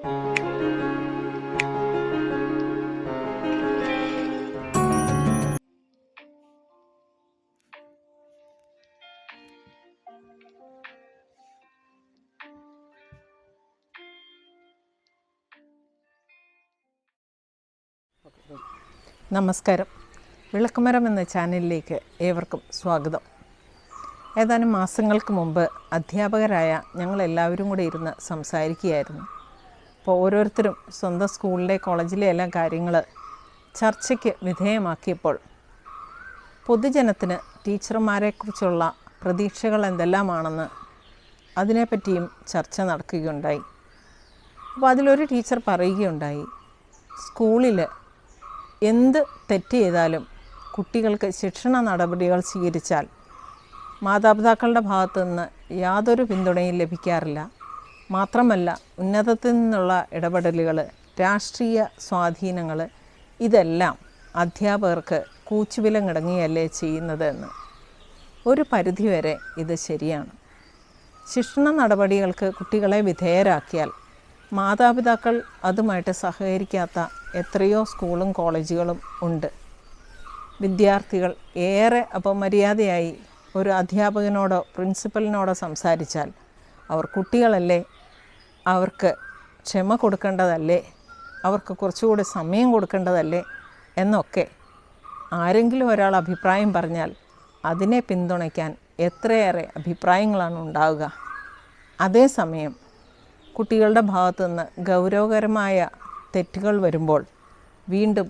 നമസ്കാരം. വിളക്കുമരം എന്ന ചാനലിലേക്ക് ഏവർക്കും സ്വാഗതം. ഏതാനും മാസങ്ങൾക്ക് മുമ്പ് അധ്യാപകരായ ഞങ്ങളെല്ലാവരും കൂടെ ഇരുന്ന് സംസാരിക്കുകയായിരുന്നു. അപ്പോൾ ഓരോരുത്തരും സ്വന്തം സ്കൂളിലെ കോളേജിലെ എല്ലാം കാര്യങ്ങൾ ചർച്ചയ്ക്ക് വിധേയമാക്കിയപ്പോൾ പൊതുജനത്തിന് ടീച്ചർമാരെക്കുറിച്ചുള്ള പ്രതീക്ഷകൾ എന്തെല്ലാമാണെന്ന് അതിനെപ്പറ്റിയും ചർച്ച നടക്കുകയുണ്ടായി. അപ്പോൾ അതിലൊരു ടീച്ചർ പറയുകയുണ്ടായി, സ്കൂളിൽ എന്ത് തെറ്റ് ചെയ്താലും കുട്ടികൾക്ക് ശിക്ഷണ നടപടികൾ സ്വീകരിച്ചാൽ മാതാപിതാക്കളുടെ ഭാഗത്തു നിന്ന് യാതൊരു പിന്തുണയും ലഭിക്കാറില്ല. മാത്രമല്ല, ഉന്നതത്തിൽ നിന്നുള്ള ഇടപെടലുകൾ, രാഷ്ട്രീയ സ്വാധീനങ്ങൾ, ഇതെല്ലാം അധ്യാപകർക്ക് കൂച്ചുവിലങ്ങിടങ്ങുകയല്ലേ ചെയ്യുന്നത് എന്ന്. ഒരു പരിധിവരെ ഇത് ശരിയാണ്. ശിക്ഷണ നടപടികൾക്ക് കുട്ടികളെ വിധേയരാക്കിയാൽ മാതാപിതാക്കൾ അതുമായിട്ട് സഹകരിക്കാത്ത എത്രയോ സ്കൂളും കോളേജുകളും ഉണ്ട്. വിദ്യാർത്ഥികൾ ഏറെ അപമര്യാദയായി ഒരു അധ്യാപകനോടോ പ്രിൻസിപ്പലിനോടോ സംസാരിച്ചാൽ അവർ കുട്ടികളല്ലേ, അവർക്ക് ക്ഷമ കൊടുക്കേണ്ടതല്ലേ, അവർക്ക് കുറച്ചുകൂടി സമയം കൊടുക്കേണ്ടതല്ലേ എന്നൊക്കെ ആരെങ്കിലും ഒരാൾ അഭിപ്രായം പറഞ്ഞാൽ അതിനെ പിന്തുണയ്ക്കാൻ എത്രയേറെ അഭിപ്രായങ്ങളാണ് ഉണ്ടാവുക. അതേസമയം കുട്ടികളുടെ ഭാഗത്തുനിന്ന് ഗൗരവകരമായ തെറ്റുകൾ വരുമ്പോൾ വീണ്ടും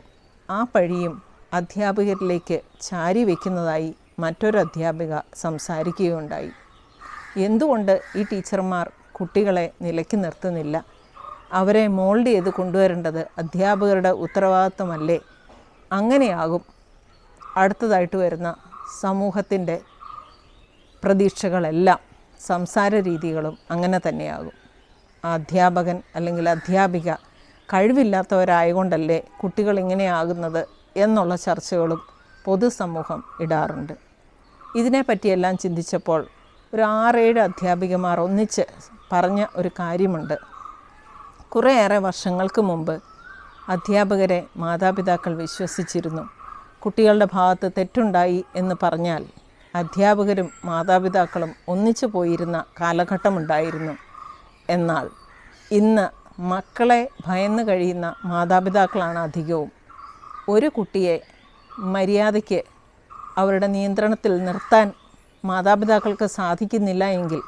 ആ പഴിയും അധ്യാപകരിലേക്ക് ചാരി വയ്ക്കുന്നതായി മറ്റൊരു അധ്യാപിക സംസാരിക്കുകയുണ്ടായി. എന്തുകൊണ്ട് ഈ ടീച്ചർമാർ കുട്ടികളെ നിലയ്ക്ക് നിർത്തുന്നില്ല? അവരെ മോൾഡ് ചെയ്ത് കൊണ്ടുവരേണ്ടത് അധ്യാപകരുടെ ഉത്തരവാദിത്വമല്ലേ? അങ്ങനെയാകും അടുത്തതായിട്ട് വരുന്ന സമൂഹത്തിൻ്റെ പ്രതീക്ഷകളെല്ലാം, സംസാര രീതികളും അങ്ങനെ തന്നെയാകും. അധ്യാപകൻ അല്ലെങ്കിൽ അധ്യാപിക കഴിവില്ലാത്തവരായതുകൊണ്ടല്ലേ കുട്ടികൾ ഇങ്ങനെയാകുന്നത് എന്നുള്ള ചർച്ചകളും പൊതുസമൂഹം ഇടാറുണ്ട്. ഇതിനെപ്പറ്റിയെല്ലാം ചിന്തിച്ചപ്പോൾ ഒരു 6-7 അധ്യാപികമാർ ഒന്നിച്ച് പറഞ്ഞ ഒരു കാര്യമുണ്ട്. കുറേയേറെ വർഷങ്ങൾക്ക് മുമ്പ് അധ്യാപകരെ മാതാപിതാക്കൾ വിശ്വസിച്ചിരുന്നു. കുട്ടികളുടെ ഭാഗത്ത് തെറ്റുണ്ടായി എന്ന് പറഞ്ഞാൽ അധ്യാപകരും മാതാപിതാക്കളും ഒന്നിച്ചു പോയിരുന്ന കാലഘട്ടമുണ്ടായിരുന്നു. എന്നാൽ ഇന്ന് മക്കളെ ഭയന്ന് കഴിയുന്ന മാതാപിതാക്കളാണ് അധികവും. ഒരു കുട്ടിയെ മര്യാദയ്ക്ക് അവരുടെ നിയന്ത്രണത്തിൽ നിർത്താൻ മാതാപിതാക്കൾക്ക് സാധിക്കുന്നില്ല എങ്കിൽ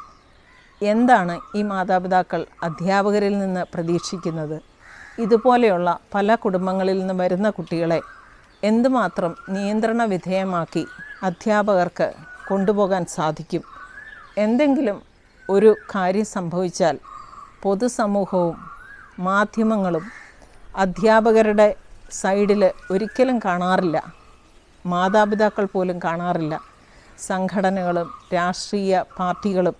എന്താണ് ഈ മാതാപിതാക്കൾ അധ്യാപകരിൽ നിന്ന് പ്രതീക്ഷിക്കുന്നത്? ഇതുപോലെയുള്ള പല കുടുംബങ്ങളിൽ നിന്ന് വരുന്ന കുട്ടികളെ എന്തുമാത്രം നിയന്ത്രണ വിധേയമാക്കി അധ്യാപകർക്ക് കൊണ്ടുപോകാൻ സാധിക്കും? എന്തെങ്കിലും ഒരു കാര്യം സംഭവിച്ചാൽ പൊതുസമൂഹവും മാധ്യമങ്ങളും അധ്യാപകരുടെ സൈഡിൽ ഒരിക്കലും കാണാറില്ല, മാതാപിതാക്കൾ പോലും കാണാറില്ല. സംഘടനകളും രാഷ്ട്രീയ പാർട്ടികളും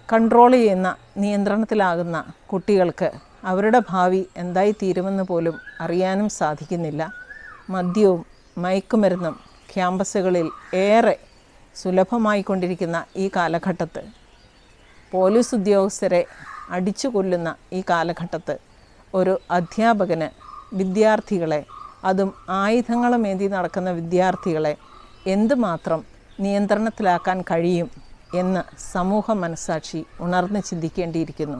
കൺട്രോൾ ചെയ്യുന്ന, നിയന്ത്രണത്തിലാകുന്ന കുട്ടികൾക്ക് അവരുടെ ഭാവി എന്തായി തീരുമെന്ന് പോലും അറിയാനും സാധിക്കുന്നില്ല. മദ്യവും മയക്കുമരുന്നും ക്യാമ്പസുകളിൽ ഏറെ സുലഭമായിക്കൊണ്ടിരിക്കുന്ന ഈ കാലഘട്ടത്ത്, പോലീസ് ഉദ്യോഗസ്ഥരെ അടിച്ചു കൊല്ലുന്ന ഈ കാലഘട്ടത്ത് ഒരു അധ്യാപകന് വിദ്യാർത്ഥികളെ, അതും ആയുധങ്ങളുമേന്തി നടക്കുന്ന വിദ്യാർത്ഥികളെ എന്തുമാത്രം നിയന്ത്രണത്തിലാക്കാൻ കഴിയും എന്ന് സമൂഹ മനസ്സാക്ഷി ഉണർന്ന് ചിന്തിക്കേണ്ടിയിരിക്കുന്നു.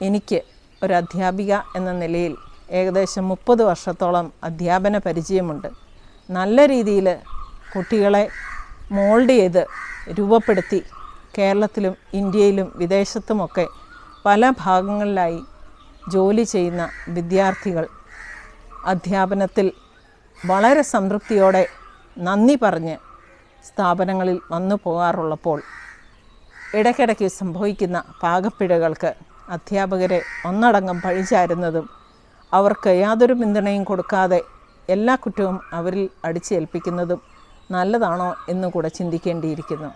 എനിക്ക് ഒരു അധ്യാപിക എന്ന നിലയിൽ ഏകദേശം 30 വർഷത്തോളം അധ്യാപന പരിചയമുണ്ട്. നല്ല രീതിയിൽ കുട്ടികളെ മോൾഡ് ചെയ്ത് രൂപപ്പെടുത്തി കേരളത്തിലും ഇന്ത്യയിലും വിദേശത്തുമൊക്കെ പല ഭാഗങ്ങളിലായി ജോലി ചെയ്യുന്ന വിദ്യാർത്ഥികൾ അധ്യാപനത്തിൽ വളരെ സംതൃപ്തിയോടെ നന്ദി പറഞ്ഞ് സ്ഥാപനങ്ങളിൽ വന്നു പോകാറുള്ളപ്പോൾ ഇടയ്ക്കിടയ്ക്ക് സംഭവിക്കുന്ന പാകപ്പിഴകൾക്ക് അധ്യാപകരെ ഒന്നടങ്കം പഴിചാരുന്നതും അവർക്ക് യാതൊരു പിന്തുണയും കൊടുക്കാതെ എല്ലാ കുറ്റവും അവരിൽ അടിച്ചേൽപ്പിക്കുന്നതും നല്ലതാണോ എന്നുകൂടെ ചിന്തിക്കേണ്ടിയിരിക്കുന്നു.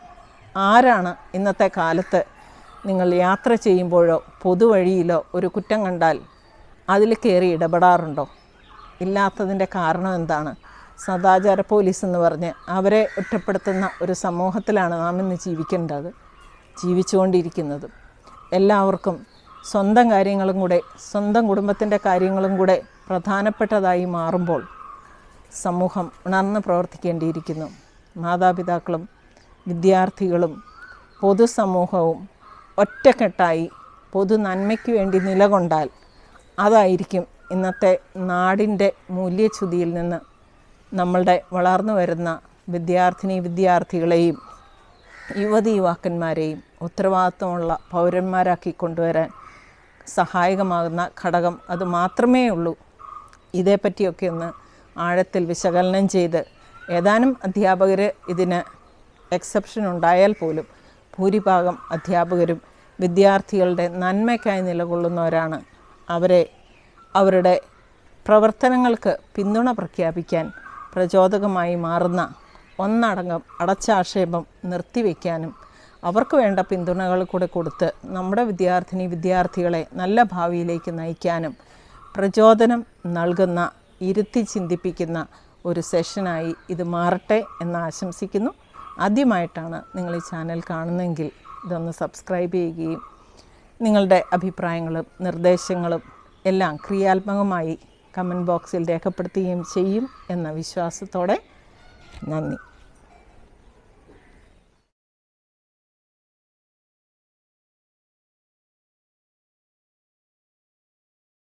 ആരാണ് ഇന്നത്തെ കാലത്ത് നിങ്ങൾ യാത്ര ചെയ്യുമ്പോഴോ പൊതുവഴിയിലോ ഒരു കുറ്റം കണ്ടാൽ അതിൽ കയറി ഇടപെടാറുണ്ടോ? ഇല്ലാത്തതിൻ്റെ കാരണം എന്താണ്? സദാചാര പോലീസ് എന്ന് പറഞ്ഞ് അവരെ ഒറ്റപ്പെടുത്തുന്ന ഒരു സമൂഹത്തിലാണ് നാം ഇന്ന് ജീവിച്ചുകൊണ്ടിരിക്കുന്നതും. എല്ലാവർക്കും സ്വന്തം കാര്യങ്ങളും കൂടെ, സ്വന്തം കുടുംബത്തിൻ്റെ കാര്യങ്ങളും കൂടെ പ്രധാനപ്പെട്ടതായി മാറുമ്പോൾ സമൂഹം ഉണർന്ന് പ്രവർത്തിക്കേണ്ടിയിരിക്കുന്നു. മാതാപിതാക്കളും വിദ്യാർത്ഥികളും പൊതുസമൂഹവും ഒറ്റക്കെട്ടായി പൊതു നന്മയ്ക്ക് വേണ്ടി നിലകൊണ്ടാൽ അതായിരിക്കും ഇന്നത്തെ നാടിൻ്റെ മൂല്യച്യുതിയിൽ നിന്ന് നമ്മളുടെ വളർന്നു വരുന്ന വിദ്യാർത്ഥികളെയും യുവതീ-യുവാക്കന്മാരെയും ഉത്തരവാദിത്വമുള്ള പൗരന്മാരാക്കി കൊണ്ടുവരാൻ സഹായകമാകുന്ന ഘടകം അത് മാത്രമേ ഉള്ളൂ. ഇതേപ്പറ്റിയൊക്കെ ഒന്ന് ആഴത്തിൽ വിശകലനം ചെയ്ത് ഏതാനും അധ്യാപകർ ഇതിന് എക്സെപ്ഷൻ ഉണ്ടായാൽ പോലും ഭൂരിഭാഗം അധ്യാപകരും വിദ്യാർത്ഥികളുടെ നന്മയ്ക്കായി നിലകൊള്ളുന്നവരാണ്. അവരെ അവരുടെ പ്രവർത്തനങ്ങൾക്ക് പിന്തുണ പ്രഖ്യാപിക്കാൻ പ്രചോദകമായി മാറുന്ന ഒന്നടങ്കം അടച്ചാക്ഷേപം നിർത്തിവെക്കാനും അവർക്ക് വേണ്ട പിന്തുണകൾ കൂടെ കൊടുത്ത് നമ്മുടെ വിദ്യാർത്ഥികളെ നല്ല ഭാവിയിലേക്ക് നയിക്കാനും പ്രചോദനം നൽകുന്ന, ഇരുത്തി ചിന്തിപ്പിക്കുന്ന ഒരു സെഷനായി ഇത് മാറട്ടെ എന്ന് ആശംസിക്കുന്നു. ആദ്യമായിട്ടാണ് നിങ്ങൾ ഈ ചാനൽ കാണുന്നതെങ്കിൽ ഇതൊന്ന് സബ്സ്ക്രൈബ് ചെയ്യുകയും നിങ്ങളുടെ അഭിപ്രായങ്ങളും നിർദ്ദേശങ്ങളും എല്ലാം ക്രിയാത്മകമായി കമൻറ്റ് ബോക്സിൽ രേഖപ്പെടുത്തുകയും ചെയ്യും എന്ന വിശ്വാസത്തോടെ നന്ദി.